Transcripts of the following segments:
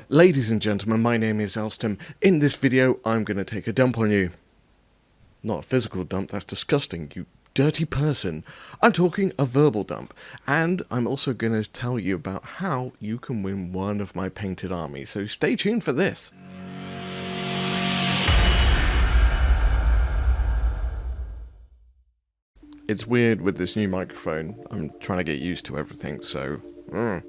Ladies and gentlemen, my name is Elston. In this video, I'm going to take a dump on you. Not a physical dump, that's disgusting, you dirty person. I'm talking a verbal dump. And I'm also going to tell you about how you can win one of my painted armies, so stay tuned for this. It's weird with this new microphone. I'm trying to get used to everything, so...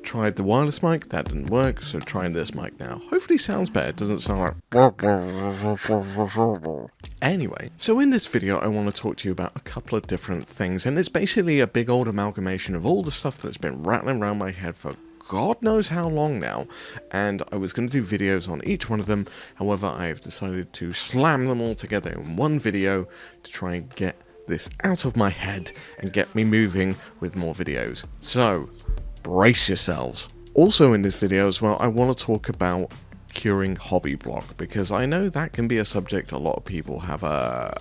Tried the wireless mic, that didn't work, so trying this mic now. Hopefully it sounds better, it doesn't sound like... Anyway, so in this video I want to talk to you about a couple of different things, and it's basically a big old amalgamation of all the stuff that's been rattling around my head for God knows how long now, and I was going to do videos on each one of them. However, I have decided to slam them all together in one video to try and get this out of my head and get me moving with more videos. So, brace yourselves. Also in this video as well, I want to talk about curing hobby block, because I know that can be a subject a lot of people have an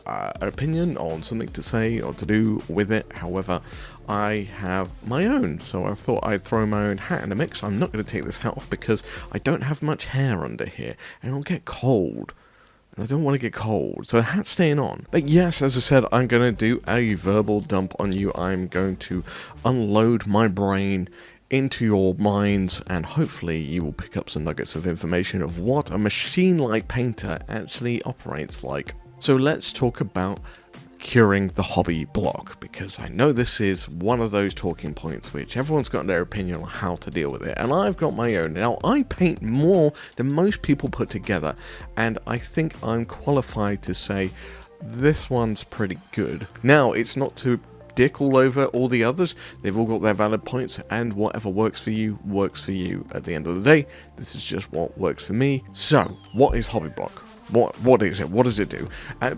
opinion on, something to say or to do with it. However, I have my own, so I thought I'd throw my own hat in the mix. I'm not going to take this hat off because I don't have much hair under here and it'll get cold. I don't want to get cold, so the hat's staying on. But yes, as I said, I'm going to do a verbal dump on you. I'm going to unload my brain into your minds, and hopefully you will pick up some nuggets of information of what a machine-like painter actually operates like. So let's talk about curing the hobby block, because I know this is one of those talking points which everyone's got their opinion on how to deal with it, and I've got my own. Now, I paint more than most people put together, and I think I'm qualified to say this one's pretty good. Now, it's not to dick all over all the others. They've all got their valid points, and whatever works for you works for you. At the end of the day, this is just what works for me. So, what is hobby block? What is it? What does it do?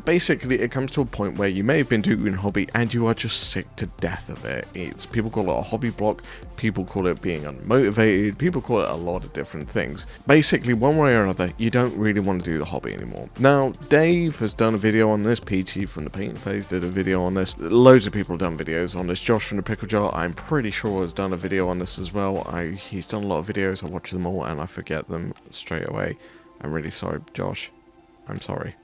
Basically, it comes to a point where you may have been doing hobby and you are just sick to death of it. People call it a hobby block, people call it being unmotivated, people call it a lot of different things. Basically, one way or another, you don't really want to do the hobby anymore. Now, Dave has done a video on this, Peachy from the Paint Phase did a video on this, loads of people have done videos on this, Josh from the Pickle Jar, I'm pretty sure has done a video on this as well. He's done a lot of videos, I watch them all and I forget them straight away. I'm really sorry, Josh. I'm sorry.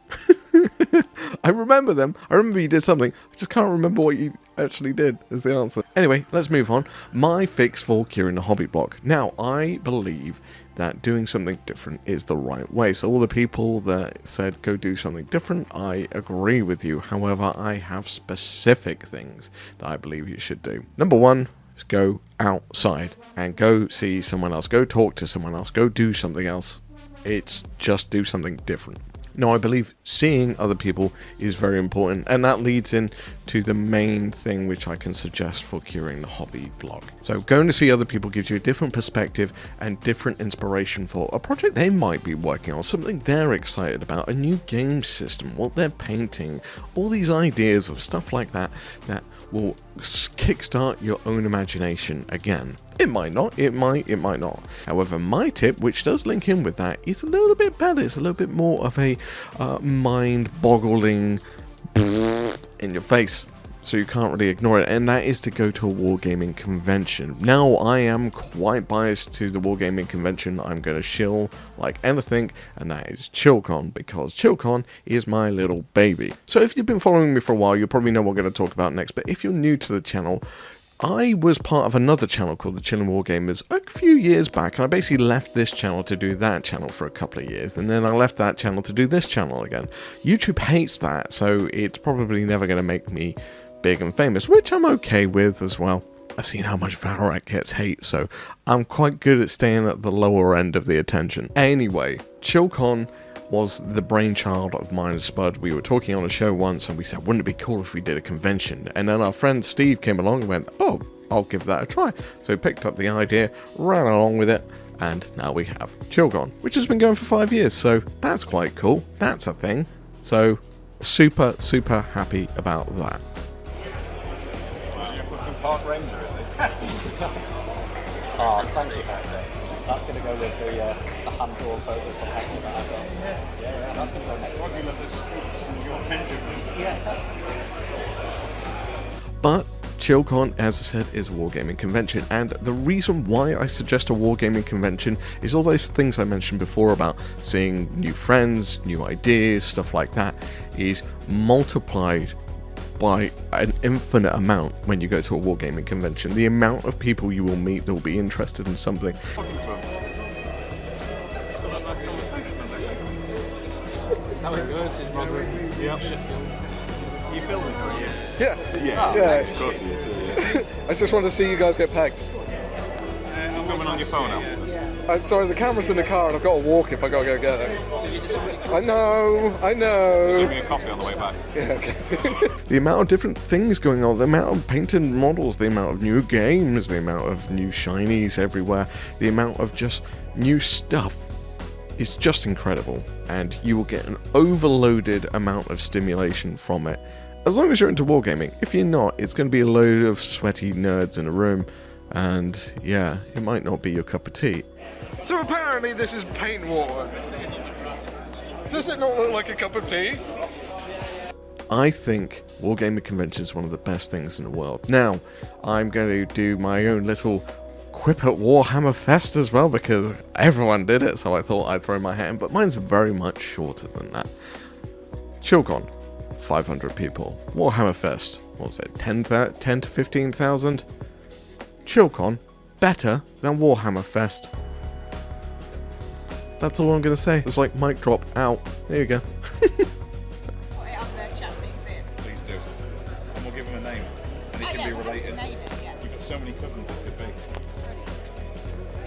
I remember them. I remember you did something. I just can't remember what you actually did is the answer. Anyway, let's move on. My fix for curing the hobby block. Now, I believe that doing something different is the right way. So all the people that said go do something different, I agree with you. However, I have specific things that I believe you should do. Number one is go outside and go see someone else. Go talk to someone else. Go do something else. It's just do something different. Now, I believe seeing other people is very important, and that leads into the main thing which I can suggest for curing the hobby block. So going to see other people gives you a different perspective and different inspiration for a project they might be working on, something they're excited about, a new game system, what they're painting, all these ideas of stuff like that that will kickstart your own imagination again. It might not, it might not. However, my tip, which does link in with that, is a little bit better. It's a little bit more of a mind-boggling in your face, so you can't really ignore it, and that is to go to a wargaming convention. Now, I am quite biased to the wargaming convention I'm going to shill like anything, and that is ChillCon, because ChillCon is my little baby. So if you've been following me for a while, you'll probably know what we're going to talk about next, but if you're new to the channel, I was part of another channel called the Chillin' Wargamers a few years back, and I basically left this channel to do that channel for a couple of years, and then I left that channel to do this channel again. YouTube hates that, so it's probably never going to make me big and famous, which I'm okay with as well. I've seen how much Valorant gets hate, so I'm quite good at staying at the lower end of the attention. Anyway, ChillCon was the brainchild of mine and Spud. We were talking on a show once and we said, wouldn't it be cool if we did a convention? And then our friend Steve came along and went, oh, I'll give that a try. So he picked up the idea, ran along with it, and now we have ChillCon, which has been going for 5 years, so that's quite cool. That's a thing. So super, super happy about that. Park Ranger, is it? Oh, thank you. That's going to go with the hand-drawn photo from Pickle that I've got. Yeah, that's going to go next. Yeah. But ChillCon, as I said, is a wargaming convention, and the reason why I suggest a wargaming convention is all those things I mentioned before about seeing new friends, new ideas, stuff like that, is multiplied by an infinite amount when you go to a wargaming convention. The amount of people you will meet that will be interested in something. That's how it goes in Rotherham, yeah. Sheffield. You filming for a year? Yeah. Of course he is. I just want to see you guys get pegged. You're filming on your phone after. Sorry, the camera's in the car and I've got to walk if I gotta go get it. I know. Give me a coffee on the way back. Yeah, okay. The amount of different things going on, the amount of painted models, the amount of new games, the amount of new shinies everywhere, the amount of just new stuff is just incredible, and you will get an overloaded amount of stimulation from it. As long as you're into wargaming. If you're not, it's going to be a load of sweaty nerds in a room, and yeah, it might not be your cup of tea. So apparently this is paint water. Does it not look like a cup of tea? I think wargaming convention is one of the best things in the world. Now, I'm going to do my own little quip at Warhammer Fest as well, because everyone did it, so I thought I'd throw my hat in, but mine's very much shorter than that. ChillCon, 500 people. Warhammer Fest, what was it, 10 to 15,000? ChillCon, better than Warhammer Fest. That's all I'm going to say. It's like mic drop out. There you go. Please do. And we'll give him a name. And he can be related. We've got so many cousins it could be.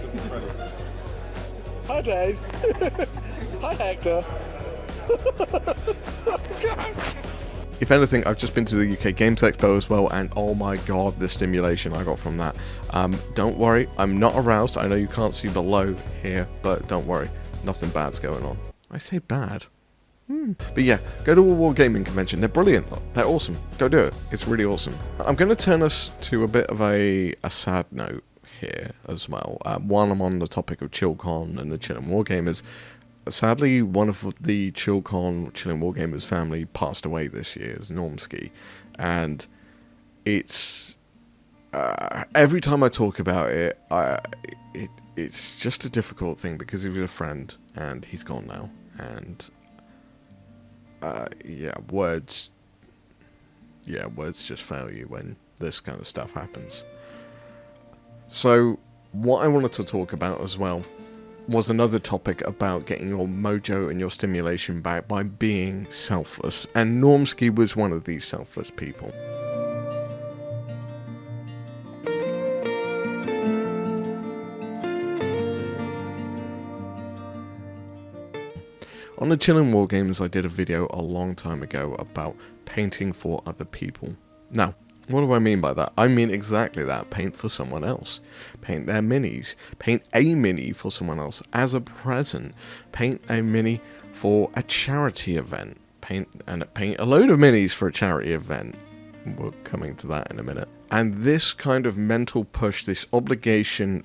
Cousin Freddie. Hi, Dave. Hi, Hector. If anything, I've just been to the UK Games Expo as well, and oh my god, the stimulation I got from that. Don't worry, I'm not aroused. I know you can't see below here, but don't worry, nothing bad's going on. I say bad. But yeah, go to a wargaming convention. They're brilliant. They're awesome. Go do it. It's really awesome. I'm going to turn us to a bit of a sad note here as well. While I'm on the topic of ChillCon and the Chillin' Wargamers, sadly, one of the Chillin' Wargamers family passed away this year, is Normski, and it's every time I talk about it, it's just a difficult thing because he was a friend and he's gone now, and words just fail you when this kind of stuff happens. So what I wanted to talk about as well was another topic about getting your mojo and your stimulation back by being selfless, and Normski was one of these selfless people. On the Chillin' Wargames, I did a video a long time ago about painting for other people. Now, what do I mean by that? I mean exactly that. Paint for someone else. Paint their minis. Paint a mini for someone else as a present. Paint a mini for a charity event. Paint a load of minis for a charity event. We're coming to that in a minute. And this kind of mental push, this obligation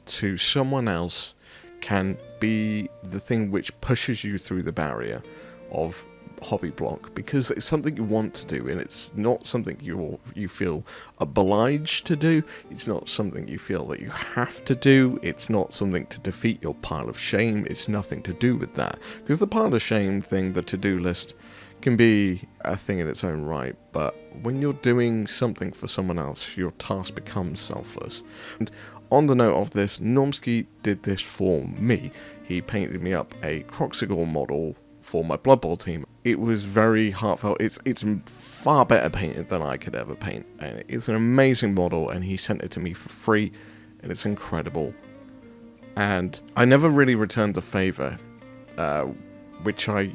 to someone else, can be the thing which pushes you through the barrier of hobby block, because it's something you want to do, and it's not something you feel obliged to do. It's not something you feel that you have to do. It's not something to defeat your pile of shame. It's nothing to do with that, because the pile of shame thing, the to-do list, can be a thing in its own right, but when you're doing something for someone else, your task becomes selfless. And on the note of this, Normski did this for me. He painted me up a Croxigal model for my Blood Bowl team. It was very heartfelt. It's far better painted than I could ever paint, and it's an amazing model, and he sent it to me for free, and it's incredible. And I never really returned the favor, which I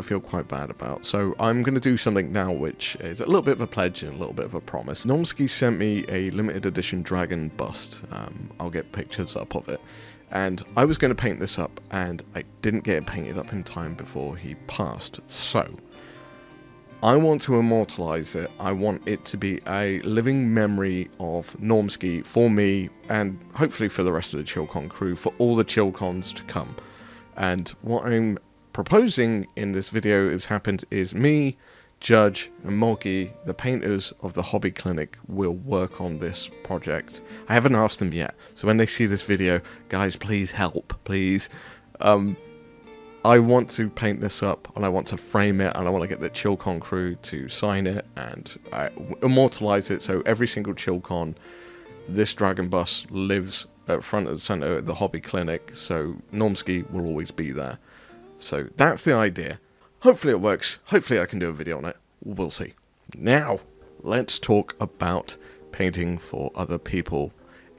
feel quite bad about. So I'm going to do something now which is a little bit of a pledge and a little bit of a promise. Normski sent me a limited edition dragon bust. I'll get pictures up of it. And I was going to paint this up, and I didn't get it painted up in time before he passed. So I want to immortalize it. I want it to be a living memory of Normski for me, and hopefully for the rest of the ChillCon crew, for all the ChillCons to come. And what I'm proposing in this video is me Judge and Moggy, the painters of the hobby clinic, will work on this project. I haven't asked them yet, so when they see this video, guys, please help, please. I want to paint this up, and I want to frame it, and I want to get the ChillCon crew to sign it and immortalize it, so every single ChillCon, this Dragon Bus lives at front and center at the hobby clinic, so Normski will always be there. So that's the idea. Hopefully it works. Hopefully I can do a video on it. We'll see. Now, let's talk about painting for other people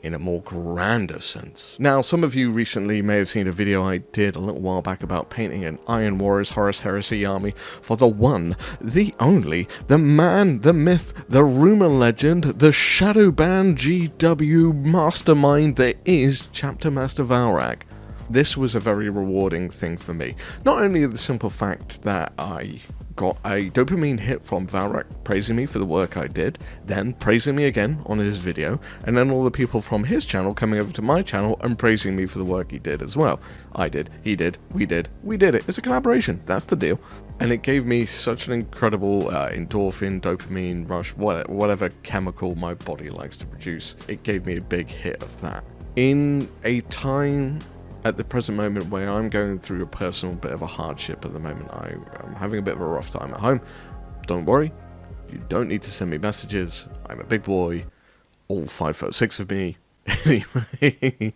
in a more grander sense. Now, some of you recently may have seen a video I did a little while back about painting an Iron Warriors Horus Heresy army for the one, the only, the man, the myth, the rumor legend, the Shadowban GW mastermind that is Chapter Master Valrak. This was a very rewarding thing for me. Not only the simple fact that I got a dopamine hit from Valrak praising me for the work I did, then praising me again on his video, and then all the people from his channel coming over to my channel and praising me for the work he did as well. I did, he did, we did it. It's a collaboration, that's the deal. And it gave me such an incredible endorphin, dopamine rush, whatever chemical my body likes to produce. It gave me a big hit of that. In a time at the present moment where I'm going through a personal bit of a hardship at the moment, I'm having a bit of a rough time at home. Don't worry, you don't need to send me messages. I'm a big boy, all 5'6" of me, anyway,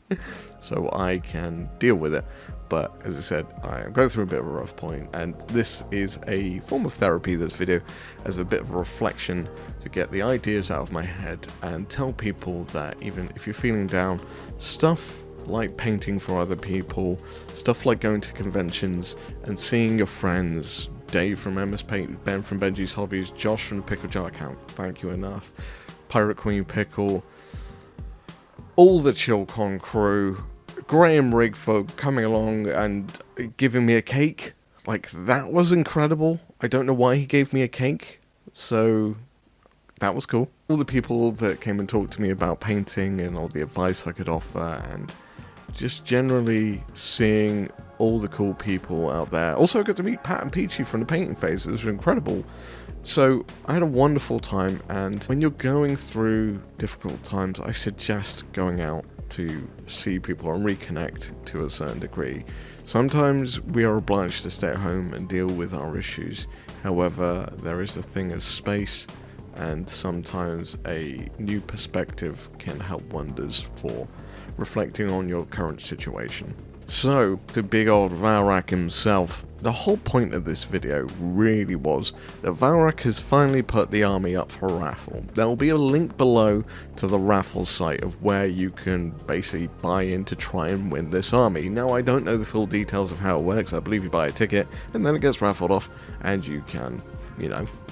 so I can deal with it. But as I said, I am going through a bit of a rough point, and this is a form of therapy, this video, as a bit of a reflection to get the ideas out of my head and tell people that even if you're feeling down, stuff like painting for other people, stuff like going to conventions and seeing your friends, Dave from MS Paint, Ben from Benji's Hobbies, Josh from the Pickle Jar account, thank you enough, Pirate Queen Pickle, all the ChillCon crew, Graham Rigford coming along and giving me a cake, like that was incredible. I don't know why he gave me a cake, so that was cool. All the people that came and talked to me about painting and all the advice I could offer, and just generally seeing all the cool people out there. Also, I got to meet Pat and Peachy from the painting phase. It was incredible. So I had a wonderful time, and when you're going through difficult times, I suggest going out to see people and reconnect to a certain degree. Sometimes we are obliged to stay at home and deal with our issues. However, there is a thing as space, and sometimes a new perspective can help wonders for reflecting on your current situation. So, to big old Valrak himself, the whole point of this video really was that Valrak has finally put the army up for a raffle. There will be a link below to the raffle site of where you can basically buy in to try and win this army. Now, I don't know the full details of how it works. I believe you buy a ticket and then it gets raffled off and you can,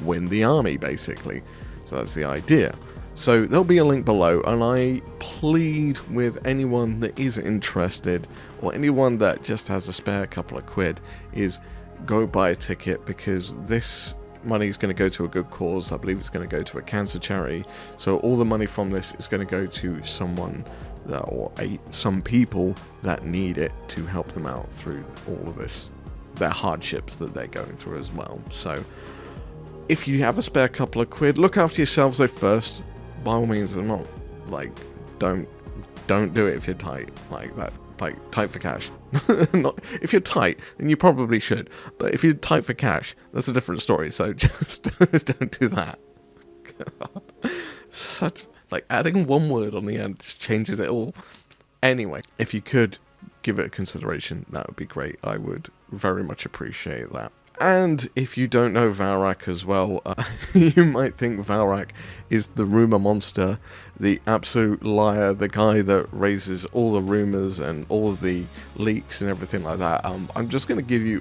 win the army basically. So that's the idea. So there'll be a link below, and I plead with anyone that is interested, or anyone that just has a spare couple of quid, is go buy a ticket, because this money is going to go to a good cause. I believe it's going to go to a cancer charity. So all the money from this is going to go to someone some people that need it to help them out through all of this, their hardships that they're going through as well. So if you have a spare couple of quid, look after yourselves though first. By all means, I'm not like, don't do it if you're tight like that, like tight for cash. If you're tight, then you probably should. But if you're tight for cash, that's a different story. So just don't do that. God. Such, like, adding one word on the end just changes it all. Anyway, if you could give it a consideration, that would be great. I would very much appreciate that. And if you don't know Valrak as well, you might think Valrak is the rumor monster, the absolute liar, the guy that raises all the rumors and all the leaks and everything like that. I'm just going to give you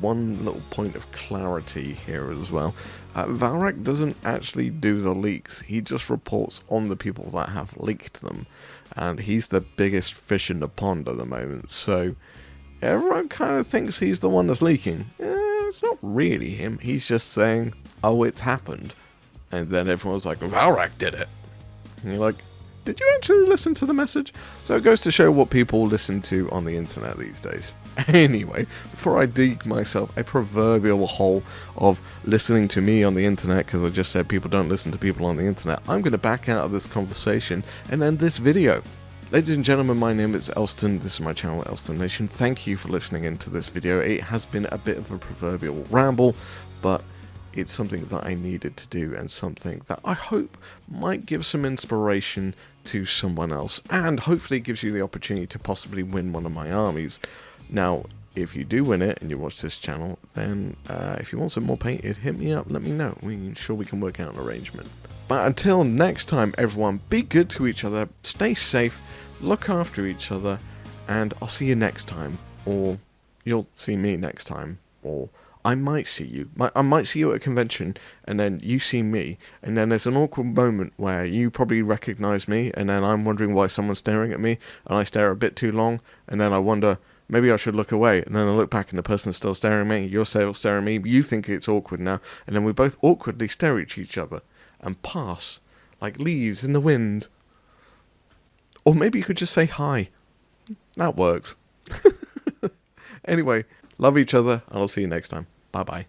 one little point of clarity here as well. Valrak doesn't actually do the leaks. He just reports on the people that have leaked them. And he's the biggest fish in the pond at the moment. So everyone kind of thinks he's the one that's leaking. It's not really him. He's just saying, oh, it's happened. And then everyone's like, Valrak did it. And you're like, did you actually listen to the message? So it goes to show what people listen to on the internet these days. Anyway, before I dig myself a proverbial hole of listening to me on the internet, because I just said people don't listen to people on the internet, I'm going to back out of this conversation and end this video. Ladies and gentlemen, my name is Elston. This is my channel, Elston Nation. Thank you for listening into this video. It has been a bit of a proverbial ramble, but it's something that I needed to do and something that I hope might give some inspiration to someone else, and hopefully gives you the opportunity to possibly win one of my armies. Now, if you do win it and you watch this channel, then if you want some more painted, hit me up, let me know. We're sure we can work out an arrangement. But until next time, everyone, be good to each other, stay safe, look after each other, and I'll see you next time. Or you'll see me next time. Or I might see you. I might see you at a convention, and then you see me, and then there's an awkward moment where you probably recognize me, and then I'm wondering why someone's staring at me, and I stare a bit too long, and then I wonder, maybe I should look away, and then I look back and the person's still staring at me, you're still staring at me, you think it's awkward now, and then we both awkwardly stare at each other, and pass, like leaves in the wind. Or maybe you could just say hi. That works. Anyway, love each other, and I'll see you next time. Bye-bye.